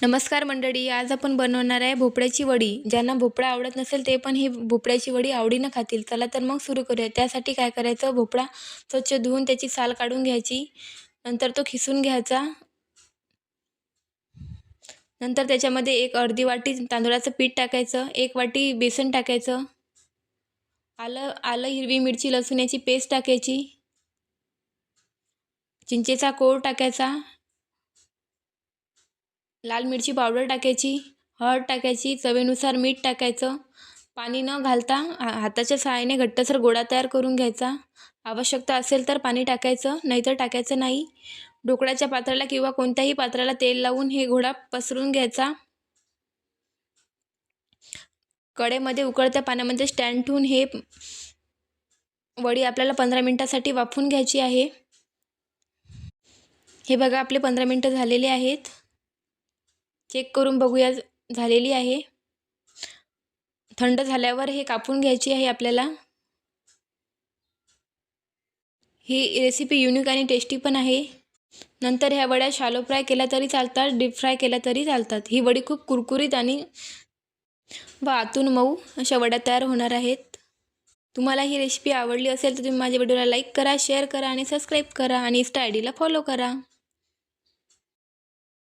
नमस्कार मंडळी, आज आपण बनवणार आहे भोपळ्याची वडी. ज्यांना भोपळा आवडत नसेल ते पण ही भोपळ्याची वडी आवडीनं खातील. चला तर मग सुरू करूया. त्यासाठी काय करायचं, भोपळा स्वच्छ धुवून त्याची साल काढून घ्यायची. नंतर तो खिसून घ्यायचा. नंतर त्याच्यामध्ये एक अर्धी वाटी तांदूळाचं पीठ टाकायचं, 1 वाटी बेसन टाकायचं, आलं हिरवी मिरची लसूण याची पेस्ट टाकायची, चिंचेचा कोळ टाकायचा, लाल मिरची पावडर टाकायची, हळद टाकायची, चवीनुसार मीठ टाकायचं. पाणी न घालता हाताच्या सहाय्याने घट्टसर गोळा तयार करून घ्यायचा. आवश्यकता असेल तर पाणी टाकायचं, नाहीतर टाकायचं नाही. ढोकळ्याच्या पात्राला किंवा कोणत्याही पात्राला तेल लावून हे गोळा पसरून घ्यायचा. कढईमध्ये उकळत्या पाण्यामध्ये स्टँड ठेवून हे वडी आपल्याला 15 मिनिटासाठी वाफवून घ्यायची आहे. हे बघा, आपले 15 मिनिटं झालेले आहेत. चेक करून बघूया, झालेली आहे. थंड झाल्यावर हे कापून घ्यायची आहे आपल्याला. ही रेसिपी युनिक आणि टेस्टी पण आहे. नंतर ह्या वड्या शॅलो फ्राय केल्या तरी चालतात, डीप फ्राय केल्या तरी चालतात. ही वडी खूप कुरकुरीत आणि आतून मऊ अशा वड्या तयार होणार आहेत. तुम्हाला ही रेसिपी आवडली असेल तर तुम्ही माझ्या व्हिडिओला लाईक करा, शेअर करा आणि सबस्क्राईब करा आणि इन्स्टा आय डीला फॉलो करा.